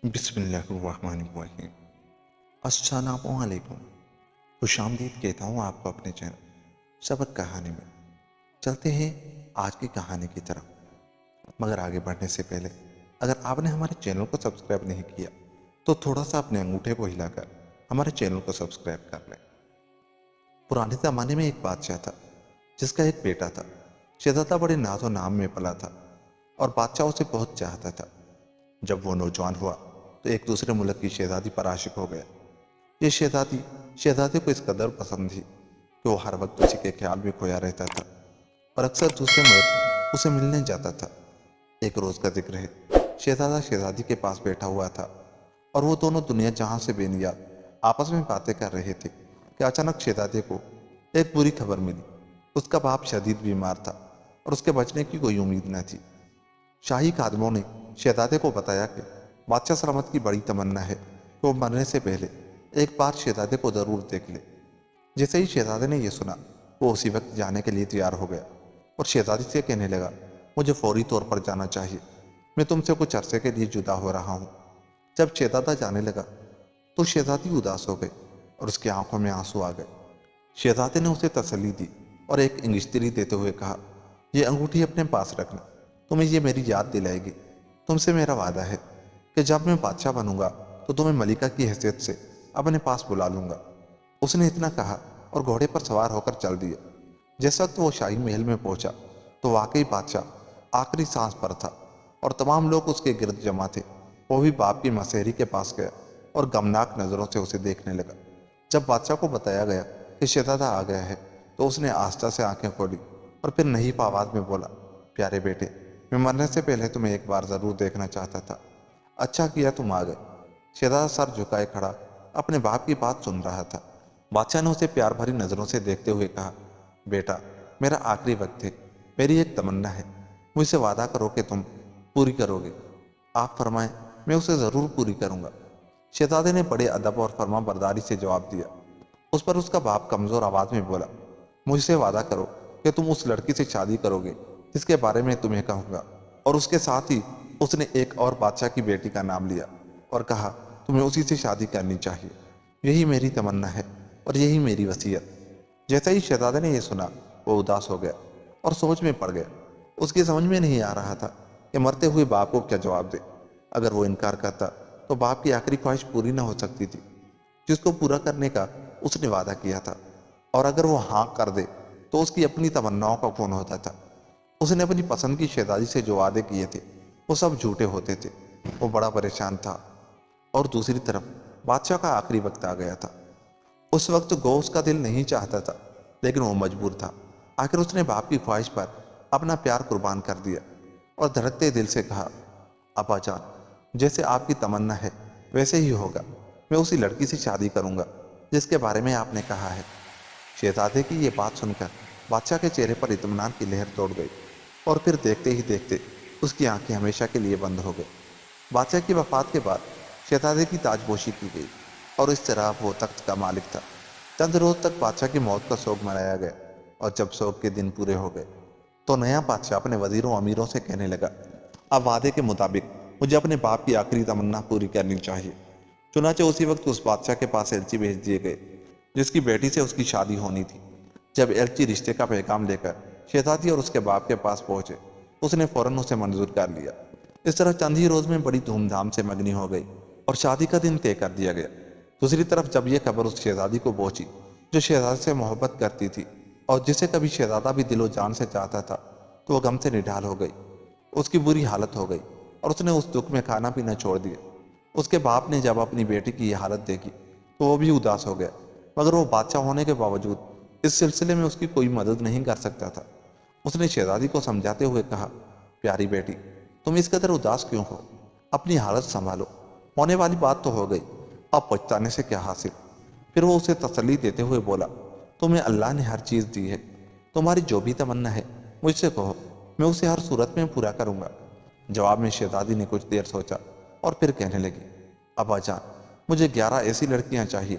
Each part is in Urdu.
بسم اللہ الرحمن الرحیم۔ السلام علیکم۔ خوش آمدید کہتا ہوں آپ کو اپنے چینل سبق کہانی میں۔ چلتے ہیں آج کی کہانی کی طرف، مگر آگے بڑھنے سے پہلے اگر آپ نے ہمارے چینل کو سبسکرائب نہیں کیا تو تھوڑا سا اپنے انگوٹھے کو ہلا کر ہمارے چینل کو سبسکرائب کر لیں۔ پرانے زمانے میں ایک بادشاہ تھا جس کا ایک بیٹا تھا۔ شہزادہ بڑے ناز و نام میں پلا تھا اور بادشاہ اسے بہت چاہتا تھا۔ جب وہ نوجوان ہوا تو ایک دوسرے ملک کی شہزادی پر عاشق ہو گیا۔ یہ شہزادی شہزادے کو اس قدر پسند تھی کہ وہ ہر وقت اسی کے خیال میں کھویا رہتا تھا اور اکثر دوسرے ملک اسے ملنے جاتا تھا۔ ایک روز کا ذکر ہے، شہزادہ شہزادی کے پاس بیٹھا ہوا تھا اور وہ دونوں دنیا جہاں سے بے نیاز آپس میں باتیں کر رہے تھے کہ اچانک شہزادے کو ایک بری خبر ملی۔ اس کا باپ شدید بیمار تھا اور اس کے بچنے کی کوئی امید نہ تھی۔ شاہی خادموں نے شہزادے کو بتایا کہ بادشاہ سلامت کی بڑی تمنا ہے کہ وہ مرنے سے پہلے ایک بار شہزادے کو ضرور دیکھ لے۔ جیسے ہی شہزادے نے یہ سنا، وہ اسی وقت جانے کے لیے تیار ہو گیا اور شہزادی سے کہنے لگا، مجھے فوری طور پر جانا چاہیے، میں تم سے کچھ عرصے کے لیے جدا ہو رہا ہوں۔ جب شہزادہ جانے لگا تو شہزادی اداس ہو گئی اور اس کی آنکھوں میں آنسو آ گئے۔ شہزادے نے اسے تسلی دی اور ایک انگشتری دیتے ہوئے کہا، یہ انگوٹھی اپنے پاس رکھنا، تمہیں یہ میری یاد دلائے گی۔ تم سے میرا وعدہ ہے کہ جب میں بادشاہ بنوں گا تو تمہیں ملکہ کی حیثیت سے اپنے پاس بلا لوں گا۔ اس نے اتنا کہا اور گھوڑے پر سوار ہو کر چل دیا۔ جس وقت وہ شاہی محل میں پہنچا تو واقعی بادشاہ آخری سانس پر تھا اور تمام لوگ اس کے گرد جمع تھے۔ وہ بھی باپ کی مسحری کے پاس گیا اور غمناک نظروں سے اسے دیکھنے لگا۔ جب بادشاہ کو بتایا گیا کہ شہزادہ آ گیا ہے تو اس نے آہستہ سے آنکھیں کھولی اور پھر نحیف آواز میں بولا، پیارے بیٹے، میں مرنے سے پہلے تمہیں ایک بار ضرور دیکھنا چاہتا تھا۔ اچھا کیا تم آ گئے۔ شہزادہ سر جھکائے کھڑا اپنے باپ کی بات سن رہا تھا۔ بادشاہ نے اسے پیار بھری نظروں سے دیکھتے ہوئے کہا، بیٹا، میرا آخری وقت ہے، میری ایک تمنا ہے، مجھ سے وعدہ کرو کہ تم پوری کرو گے۔ آپ فرمائیں، میں اسے ضرور پوری کروں گا۔ شہزادے نے بڑے ادب اور فرما برداری سے جواب دیا۔ اس پر اس کا باپ کمزور آواز میں بولا، مجھ سے وعدہ کرو کہ تم اس لڑکی سے شادی کرو گے جس کے بارے میں تمہیں کہوں گا۔ اور اس کے ساتھ ہی اس نے ایک اور بادشاہ کی بیٹی کا نام لیا اور کہا، تمہیں اسی سے شادی کرنی چاہیے۔ یہی میری تمنا ہے اور یہی میری وصیت۔ جیسے ہی شہزادے نے یہ سنا، وہ اداس ہو گیا اور سوچ میں پڑ گیا۔ اس کی سمجھ میں نہیں آ رہا تھا کہ مرتے ہوئے باپ کو کیا جواب دے۔ اگر وہ انکار کرتا تو باپ کی آخری خواہش پوری نہ ہو سکتی تھی جس کو پورا کرنے کا اس نے وعدہ کیا تھا، اور اگر وہ ہاں کر دے تو اس کی اپنی تمناؤں کا خون ہوتا تھا۔ اس نے اپنی پسند کی شہزادی سے جو وعدے کیے تھے وہ سب جھوٹے ہوتے تھے۔ وہ بڑا پریشان تھا اور دوسری طرف بادشاہ کا آخری وقت آ گیا تھا۔ اس وقت گو اس کا دل نہیں چاہتا تھا لیکن وہ مجبور تھا۔ آخر اس نے باپ کی خواہش پر اپنا پیار قربان کر دیا اور دھڑکتے دل سے کہا، ابا جان، جیسے آپ کی تمنا ہے ویسے ہی ہوگا، میں اسی لڑکی سے شادی کروں گا جس کے بارے میں آپ نے کہا ہے۔ شہزادے کی یہ بات سن کر بادشاہ کے چہرے پر اطمینان کی لہر دوڑ گئی اور پھر دیکھتے ہی دیکھتے اس کی آنکھیں ہمیشہ کے لیے بند ہو گئی۔ بادشاہ کی وفات کے بعد شہزادے کی تاج پوشی کی گئی اور اس طرح وہ تخت کا مالک تھا۔ چند روز تک بادشاہ کی موت کا سوگ منایا گیا اور جب سوگ کے دن پورے ہو گئے تو نیا بادشاہ اپنے وزیروں امیروں سے کہنے لگا، اب وعدے کے مطابق مجھے اپنے باپ کی آخری تمنا پوری کرنی چاہیے۔ چنانچہ اسی وقت اس بادشاہ کے پاس ایلچی بھیج دیے گئے جس کی بیٹی سے اس کی شادی ہونی تھی۔ جب ایلچی رشتے کا پیغام لے کر شہزادی اور اس کے باپ کے پاس پہنچے، اس نے فوراً اسے منظور کر لیا۔ اس طرح چند ہی روز میں بڑی دھوم دھام سے منگنی ہو گئی اور شادی کا دن طے کر دیا گیا۔ دوسری طرف جب یہ خبر اس شہزادی کو پہنچی جو شہزادے سے محبت کرتی تھی اور جسے کبھی شہزادہ بھی دل و جان سے چاہتا تھا، تو وہ غم سے نڈھال ہو گئی۔ اس کی بری حالت ہو گئی اور اس نے اس دکھ میں کھانا پینا چھوڑ دیا۔ اس کے باپ نے جب اپنی بیٹی کی یہ حالت دیکھی تو وہ بھی اداس ہو گیا، مگر وہ بادشاہ ہونے کے باوجود اس سلسلے میں اس کی کوئی مدد نہیں کر سکتا تھا۔ اس نے شہزادی کو سمجھاتے ہوئے کہا، پیاری بیٹی، تم اس قدر اداس کیوں ہو؟ اپنی حالت سنبھالو، ہونے والی بات تو ہو گئی، اب پچھتانے سے کیا حاصل؟ پھر وہ اسے تسلی دیتے ہوئے بولا، تمہیں اللہ نے ہر چیز دی ہے، تمہاری جو بھی تمنا ہے مجھ سے کہو، میں اسے ہر صورت میں پورا کروں گا۔ جواب میں شہزادی نے کچھ دیر سوچا اور پھر کہنے لگی، ابا جان، مجھے 11 ایسی لڑکیاں چاہیے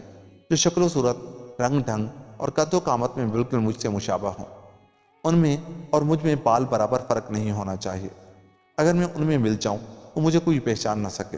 جو شکل و صورت، رنگ ڈھنگ اور قد و قامت میں بالکل مجھ سے مشابہ ہوں۔ ان میں اور مجھ میں بال برابر فرق نہیں ہونا چاہیے۔ اگر میں ان میں مل جاؤں تو مجھے کوئی پہچان نہ سکے۔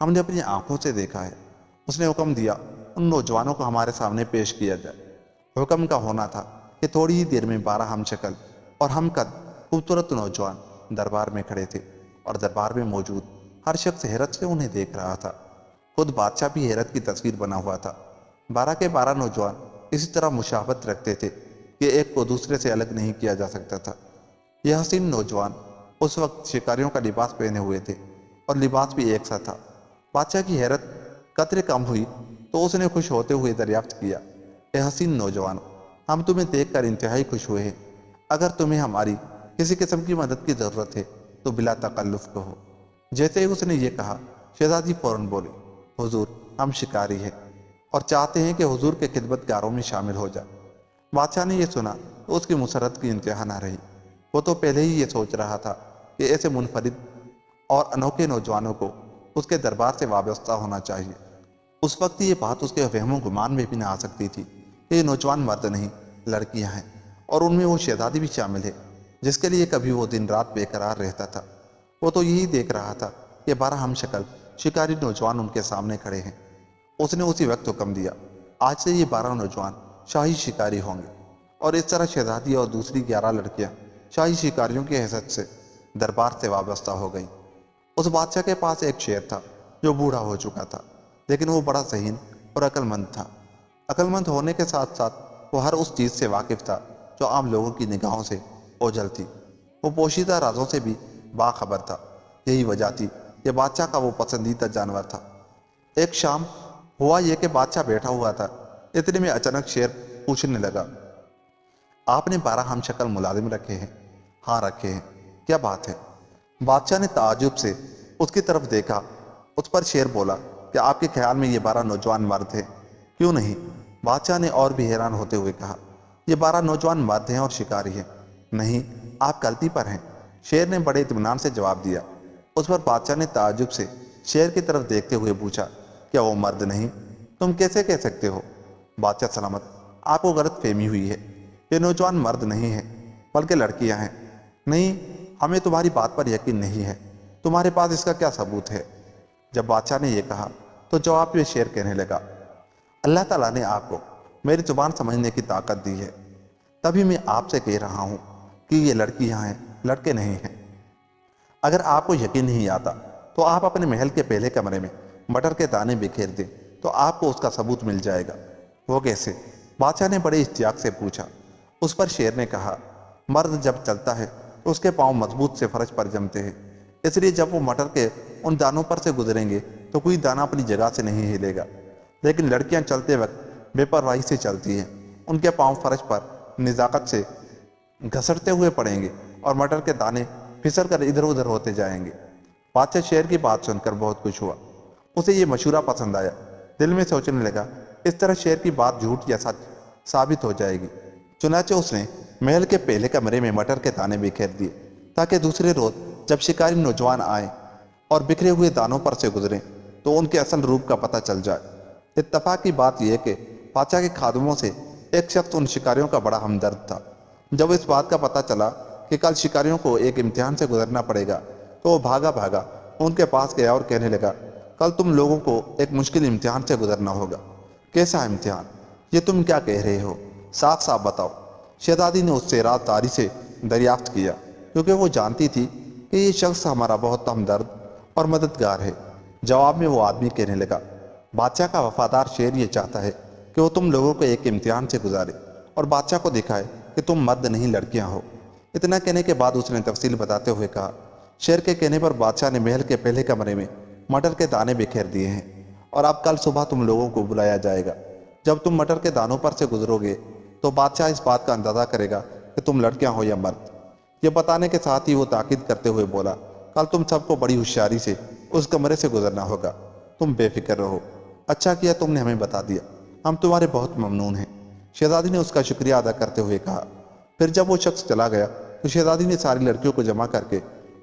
ہم نے اپنی آنکھوں سے دیکھا ہے۔ اس نے حکم دیا ان نوجوانوں کو ہمارے سامنے پیش کیا جائے۔ حکم کا ہونا تھا کہ تھوڑی ہی دیر میں 12 ہم شکل اور ہم قد خوبصورت نوجوان دربار میں کھڑے تھے، اور دربار میں موجود ہر شخص حیرت سے انہیں دیکھ رہا تھا۔ خود بادشاہ بھی حیرت کی تصویر بنا ہوا تھا۔ 12 کے 12 نوجوان اسی طرح مشابہت رکھتے تھے کہ ایک کو دوسرے سے الگ نہیں کیا جا سکتا تھا۔ یہ حسین نوجوان اس وقت شکاریوں کا لباس پہنے ہوئے تھے، اور لباس بھی ایک سا تھا۔ بادشاہ کی حیرت قدرے کم ہوئی تو اس نے خوش ہوتے ہوئے دریافت کیا، اے حسین نوجوانوں، ہم تمہیں دیکھ کر انتہائی خوش ہوئے ہیں۔ اگر تمہیں ہماری کسی قسم کی مدد کی ضرورت ہے تو بلا تکلف کہو۔ جیسے ہی اس نے یہ کہا، شہزادی فوراً بولے، حضور، ہم شکاری ہیں اور چاہتے ہیں کہ حضور کے خدمت گاروں میں شامل ہو جائے۔ بادشاہ نے یہ سنا تو اس کی مسرت کی انتہا نہ رہی۔ وہ تو پہلے ہی یہ سوچ رہا تھا کہ ایسے منفرد اور انوکھے نوجوانوں کو اس کے دربار سے وابستہ ہونا چاہیے۔ اس وقت یہ بات اس کے وہم و گمان میں بھی نہ آ سکتی تھی کہ یہ نوجوان مرد نہیں، لڑکیاں ہیں، اور ان میں وہ شہزادی بھی شامل ہے جس کے لیے کبھی وہ دن رات بے قرار رہتا تھا۔ وہ تو یہی دیکھ رہا تھا کہ 12 ہم شکل شکاری نوجوان ان کے سامنے کھڑے ہیں۔ اس نے اسی وقت حکم دیا، آج سے یہ 12 نوجوان شاہی شکاری ہوں گے، اور اس طرح شہزادی اور دوسری 11 لڑکیاں شاہی شکاریوں کی حیثیت سے دربار سے وابستہ ہو گئیں۔ اس بادشاہ کے پاس ایک شیر تھا جو بوڑھا ہو چکا تھا، لیکن وہ بڑا ذہین اور عقل مند تھا۔ عقل مند ہونے کے ساتھ ساتھ وہ ہر اس چیز سے واقف تھا جو عام لوگوں کی نگاہوں سے اوجھل تھی۔ وہ پوشیدہ رازوں سے بھی باخبر تھا۔ یہی وجہ تھی کہ بادشاہ کا وہ پسندیدہ جانور تھا۔ ایک شام ہوا یہ کہ بادشاہ بیٹھا ہوا تھا، اتنے میں اچانک شیر پوچھنے لگا، آپ نے 12 ہم شکل ملازم رکھے ہیں؟ ہاں رکھے ہیں، کیا بات ہے؟ بادشاہ نے تعجب سے اس کی طرف دیکھا۔ اس پر شیر بولا کہ آپ کے خیال میں یہ 12 نوجوان مرد ہیں؟ کیوں نہیں؟ بادشاہ نے اور بھی حیران ہوتے ہوئے کہا، یہ 12 نوجوان مرد ہیں اور شکاری ہیں۔ نہیں، آپ غلطی پر ہیں، شیر نے بڑے اطمینان سے جواب دیا۔ اس پر بادشاہ نے تعجب سے شیر کی طرف دیکھتے ہوئے پوچھا، کیا وہ مرد نہیں؟ تم کیسے کہہ سکتے ہو؟ بادشاہ سلامت، آپ کو غلط فہمی ہوئی ہے، یہ نوجوان مرد نہیں ہیں بلکہ لڑکیاں ہیں۔ نہیں، ہمیں تمہاری بات پر یقین نہیں ہے، تمہارے پاس اس کا کیا ثبوت ہے؟ جب بادشاہ نے یہ کہا تو جواب میں شیر کہنے لگا، اللہ تعالیٰ نے آپ کو میری زبان سمجھنے کی طاقت دی ہے، تبھی میں آپ سے کہہ رہا ہوں کہ یہ لڑکیاں ہیں، لڑکے نہیں ہیں۔ اگر آپ کو یقین نہیں آتا تو آپ اپنے محل کے پہلے کمرے میں مٹر کے دانے بکھیر دیں تو آپ کو اس کا ثبوت مل جائے گا۔ وہ کیسے؟ بادشاہ نے بڑے اشتیاق سے پوچھا۔ اس پر شیر نے کہا، مرد جب چلتا ہے تو اس کے پاؤں مضبوط سے فرش پر جمتے ہیں، اس لیے جب وہ مٹر کے ان دانوں پر سے گزریں گے تو کوئی دانہ اپنی جگہ سے نہیں ہلے گا۔ لیکن لڑکیاں چلتے وقت بے پرواہی سے چلتی ہیں، ان کے پاؤں فرش پر نزاکت سے گھسٹتے ہوئے پڑیں گے اور مٹر کے دانے پھسل کر ادھر ادھر ہوتے جائیں گے۔ بادشاہ شیر کی بات سن کر بہت خوش ہوا، اسے یہ مشورہ پسند آیا۔ دل میں سوچنے لگا، اس طرح شیر کی بات جھوٹ یا سچ ثابت ہو جائے گی۔ چنانچہ اس نے محل کے پہلے کمرے میں مٹر کے دانے بکھیر دیے تاکہ دوسرے روز جب شکاری نوجوان آئیں اور بکھرے ہوئے دانوں پر سے گزریں تو ان کے اصل روپ کا پتہ چل جائے۔ اتفاق کی بات یہ کہ بادشاہ کے خادموں سے ایک شخص ان شکاریوں کا بڑا ہمدرد تھا۔ جب اس بات کا پتہ چلا کہ کل شکاریوں کو ایک امتحان سے گزرنا پڑے گا تو وہ بھاگا بھاگا ان کے پاس گیا اور کہنے لگا، کل تم لوگوں کو ایک مشکل امتحان سے گزرنا ہوگا۔ کیسا امتحان؟ یہ تم کیا کہہ رہے ہو؟ صاف صاف بتاؤ۔ شہزادی نے اس سے راز داری سے دریافت کیا، کیونکہ وہ جانتی تھی کہ یہ شخص ہمارا بہت ہمدرد اور مددگار ہے۔ جواب میں وہ آدمی کہنے لگا، بادشاہ کا وفادار شیر یہ چاہتا ہے کہ وہ تم لوگوں کو ایک امتحان سے گزارے اور بادشاہ کو دکھائے کہ تم مرد نہیں لڑکیاں ہو۔ اتنا کہنے کے بعد اس نے تفصیل بتاتے ہوئے کہا، شیر کے کہنے پر بادشاہ نے محل کے پہلے کمرے میں مٹر کے دانے بکھیر دیے ہیں، اور اب کل صبح تم لوگوں کو بلایا جائے گا۔ جب تم مٹر کے دانوں پر سے گزرو گے تو بادشاہ اس بات کا اندازہ کرے گا کہ تم لڑکیاں ہو یا مرد۔ یہ بتانے کے ساتھ ہی وہ تاکید کرتے ہوئے بولا، کل تم سب کو بڑی ہوشیاری سے اس کمرے سے گزرنا ہوگا۔ تم بے فکر رہو۔ اچھا کیا تم نے ہمیں بتا دیا، ہم تمہارے بہت ممنون ہیں۔ شہزادی نے اس کا شکریہ ادا کرتے ہوئے کہا۔ پھر جب وہ شخص چلا گیا تو شہزادی نے ساری لڑکیوں کو جمع کر کے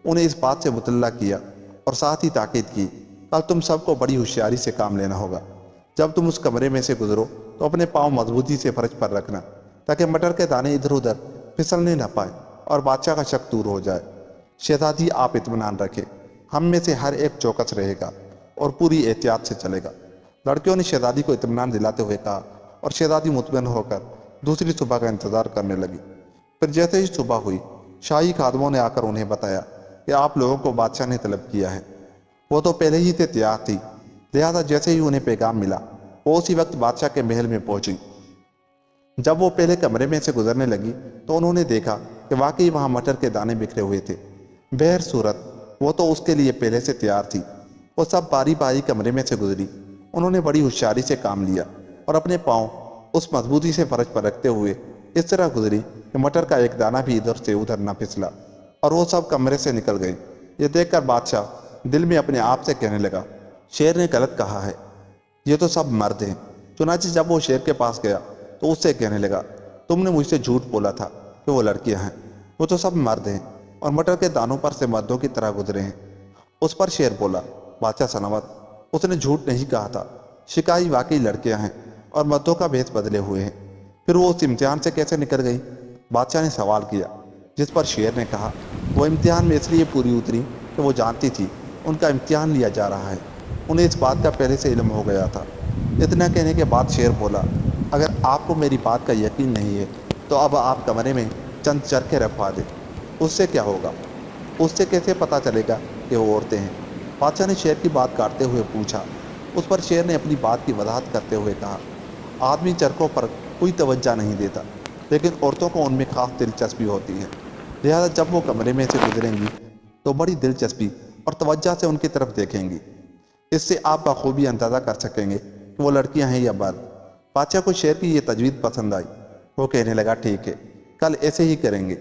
انہیں اس بات سے مطلع کیا اور ساتھ ہی تاکید کی، کل تم سب کو بڑی ہوشیاری سے کام لینا ہوگا۔ جب تم اس کمرے میں سے گزرو تو اپنے پاؤں مضبوطی سے فرش پر رکھنا تاکہ مٹر کے دانے ادھر ادھر پھسلنے نہ پائے اور بادشاہ کا شک دور ہو جائے۔ شہزادی آپ اطمینان رکھیں، ہم میں سے ہر ایک چوکس رہے گا۔ اور پوری احتیاط سے چلے گا۔ لڑکیوں نے شہزادی کو اطمینان دلاتے ہوئے کہا اور شہزادی مطمئن ہو کر دوسری صبح کا انتظار کرنے لگی۔ پھر جیسے ہی صبح ہوئی، شاہی خادموں نے آ کر انہیں بتایا کہ آپ لوگوں کو بادشاہ نے طلب کیا ہے۔ وہ تو پہلے ہی سے تیار تھی، لہذا جیسے ہی انہیں پیغام ملا وہ اسی وقت بادشاہ کے محل میں پہنچی۔ جب وہ پہلے کمرے میں سے گزرنے لگی تو انہوں نے دیکھا کہ واقعی وہاں مٹر کے دانے بکھرے ہوئے تھے۔ بہر صورت وہ تو اس کے لیے پہلے سے تیار تھی۔ وہ سب باری باری کمرے میں سے گزری۔ انہوں نے بڑی ہوشیاری سے کام لیا اور اپنے پاؤں اس مضبوطی سے فرش پر رکھتے ہوئے اس طرح گزری کہ مٹر کا ایک دانہ بھی ادھر سے ادھر نہ پھسلا، اور وہ سب کمرے سے نکل گئی۔ یہ دیکھ کر بادشاہ دل میں اپنے آپ سے کہنے لگا، شیر نے غلط کہا ہے، یہ تو سب مرد ہیں۔ چنانچہ جب وہ شیر کے پاس گیا تو اس سے کہنے لگا، تم نے مجھ سے جھوٹ بولا تھا کہ وہ لڑکیاں ہیں، وہ تو سب مرد ہیں اور مٹر کے دانوں پر سے مردوں کی طرح گزرے ہیں۔ اس پر شیر بولا، بادشاہ سلامت، اس نے جھوٹ نہیں کہا تھا، شکاری واقعی لڑکیاں ہیں اور مردوں کا بھیس بدلے ہوئے ہیں۔ پھر وہ اس امتحان سے کیسے نکل گئی؟ بادشاہ نے سوال کیا، جس پر شیر نے کہا، وہ امتحان میں اس لیے پوری اتری کہ وہ جانتی تھی ان کا امتحان لیا جا رہا ہے۔ انہیں اس بات کا پہلے سے علم ہو گیا تھا۔ اتنا کہنے کے بعد شیر بولا، اگر آپ کو میری بات کا یقین نہیں ہے تو اب آپ کمرے میں چند چرخے رکھوا دیں، اس سے کیا ہوگا؟ اس سے کیسے پتہ چلے گا کہ وہ عورتیں ہیں؟ بادشاہ نے شیر کی بات کاٹتے ہوئے پوچھا۔ اس پر شیر نے اپنی بات کی وضاحت کرتے ہوئے کہا، آدمی چرخوں پر کوئی توجہ نہیں دیتا، لیکن عورتوں کو ان میں خاص دلچسپی ہوتی ہے، لہذا جب وہ کمرے میں سے گزریں گی تو بڑی دلچسپی اور توجہ سے ان کی طرف دیکھیں گی۔ اس سے آپ بخوبی اندازہ کر سکیں گے کہ وہ لڑکیاں ہیں یا مرد۔ بادشاہ کو شیر کی یہ تجویز پسند آئی۔ وہ کہنے لگا، ٹھیک ہے، کل ایسے ہی کریں گے۔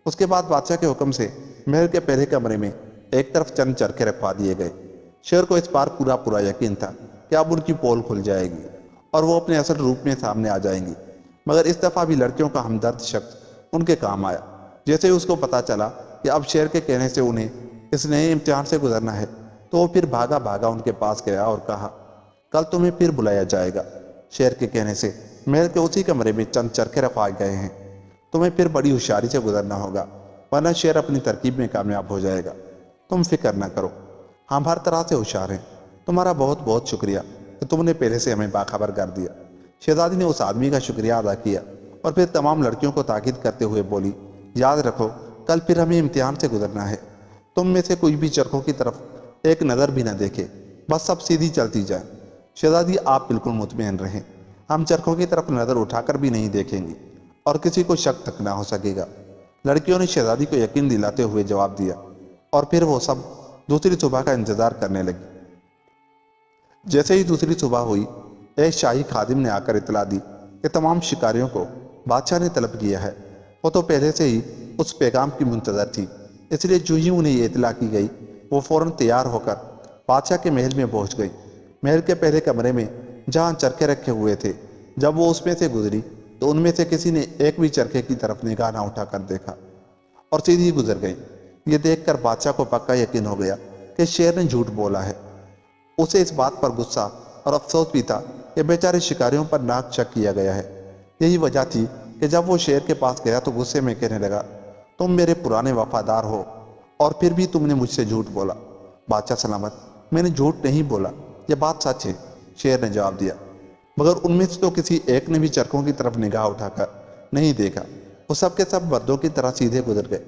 اس کے بعد بادشاہ کے حکم سے محل کے پہلے کمرے میں ایک طرف چند چرخے رکھوا دیے گئے۔ شیر کو اس بار پورا یقین تھا کہ اب ان کی پول کھل جائے گی اور وہ اپنے اصل روپ میں سامنے آ جائیں گی، مگر اس دفعہ بھی لڑکیوں کا ہمدرد شخص ان کے کام آیا۔ جیسے ہی اس کو پتا چلا کہ اب شیر کے کہنے سے انہیں اس نئے امتحان سے گزرنا ہے تو وہ پھر بھاگا ان کے پاس گیا اور کہا، کل تمہیں پھر بلایا جائے گا۔ شیر کے کہنے سے محل کے اسی کمرے میں چند چرخے رکھوائے گئے ہیں۔ تمہیں پھر بڑی ہوشیاری سے گزرنا ہوگا، ورنہ شیر اپنی ترکیب میں کامیاب ہو جائے گا۔ تم فکر نہ کرو، ہم ہر طرح سے ہوشیار ہیں۔ تمہارا بہت بہت شکریہ کہ تم نے پہلے سے ہمیں باخبر کر دیا۔ شہزادی نے اس آدمی کا شکریہ ادا کیا اور پھر تمام لڑکیوں کو تاکید کرتے ہوئے بولی، یاد رکھو، کل پھر ہمیں امتحان سے گزرنا ہے۔ تم میں سے کوئی بھی چرخوں کی طرف ایک نظر بھی نہ دیکھے، بس سب سیدھی چلتی جائے۔ شہزادی آپ بالکل مطمئن رہیں، ہم چرخوں کی طرف نظر اٹھا کر بھی نہیں دیکھیں گے اور کسی کو شک تک نہ ہو سکے گا۔ لڑکیوں نے شہزادی کو یقین دلاتے ہوئے جواب دیا اور پھر وہ سب دوسری صبح کا انتظار کرنے لگی۔ جیسے ہی دوسری صبح ہوئی، ایک شاہی خادم نے آ کر اطلاع دی کہ تمام شکاریوں کو بادشاہ نے طلب کیا ہے۔ وہ تو پہلے سے ہی اس پیغام کی منتظر تھی، اس لیے جو ہی انہیں یہ اطلاع کی گئی وہ فوراً تیار ہو کر بادشاہ کے محل میں پہنچ گئی۔ محل کے پہلے کمرے میں جہاں چرخے رکھے ہوئے تھے، جب وہ اس میں سے گزری تو ان میں سے کسی نے ایک بھی چرخے کی طرف نگاہ نہ اٹھا کر دیکھا اور سیدھی گزر گئی۔ یہ دیکھ کر بادشاہ کو پکا یقین ہو گیا کہ شیر نے جھوٹ بولا ہے۔ اسے اس بات پر غصہ اور افسوس بھی تھا کہ بیچارے شکاریوں پر ناک شک کیا گیا ہے۔ یہی وجہ تھی کہ جب وہ شیر کے پاس گیا تو غصے میں کہنے لگا، تم میرے پرانے وفادار ہو اور پھر بھی تم نے مجھ سے جھوٹ بولا۔ بادشاہ سلامت، میں نے جھوٹ نہیں بولا، یہ بات سچ ہے، شیر نے جواب دیا، مگر ان میں سے تو کسی ایک نے بھی چرخوں کی طرف نگاہ اٹھا کر نہیں دیکھا، وہ سب کے سب مردوں کی طرح سیدھے گزر گئے۔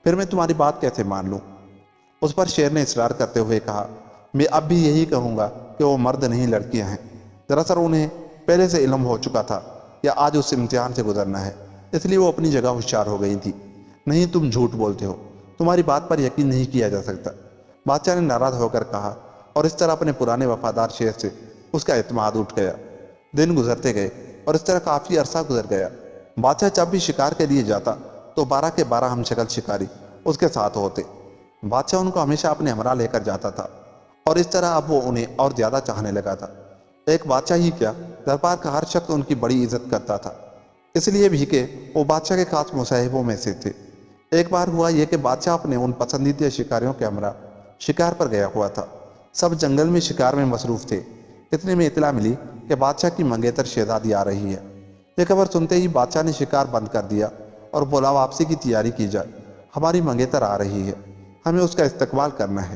پھر میں تمہاری بات کیسے مان لوں؟ اس پر شیر نے اصرار کرتے ہوئے کہا، میں اب بھی یہی کہوں گا کہ وہ مرد نہیں لڑکیاں ہیں۔ دراصل انہیں پہلے سے علم ہو چکا تھا کہ آج اس امتحان سے گزرنا ہے، اس لیے وہ اپنی جگہ ہوشیار ہو گئی تھی۔ نہیں، تم جھوٹ بولتے ہو، تمہاری بات پر یقین نہیں کیا جا سکتا، بادشاہ نے ناراض ہو کر کہا، اور اس طرح اپنے پرانے وفادار شیر سے اس کا اعتماد اٹھ گیا۔ دن گزرتے گئے اور اس طرح کافی عرصہ گزر گیا۔ بادشاہ جب بھی شکار کے لیے جاتا تو 12 کے 12 ہم شکل شکاری اس کے ساتھ ہوتے۔ بادشاہ ان کو ہمیشہ اپنے ہمراہ لے کر جاتا تھا اور اس طرح اب وہ انہیں اور زیادہ چاہنے لگا تھا۔ ایک بادشاہ ہی کیا، دربار کا ہر شخص ان کی بڑی عزت کرتا تھا، اس لیے بھی کہ وہ بادشاہ کے خاص مصاحبوں میں سے تھے۔ ایک بار ہوا یہ کہ بادشاہ اپنے ان پسندیدہ شکاریوں کے ہمراہ شکار پر گیا ہوا تھا۔ سب جنگل میں شکار میں مصروف تھے۔ اتنے میں اطلاع ملی کہ بادشاہ کی منگیتر شہزادی آ رہی ہے۔ یہ خبر سنتے ہی بادشاہ نے شکار بند کر دیا اور بولا، واپسی کی تیاری کی جائے، ہماری منگیتر آ رہی ہے، ہمیں اس کا استقبال کرنا ہے۔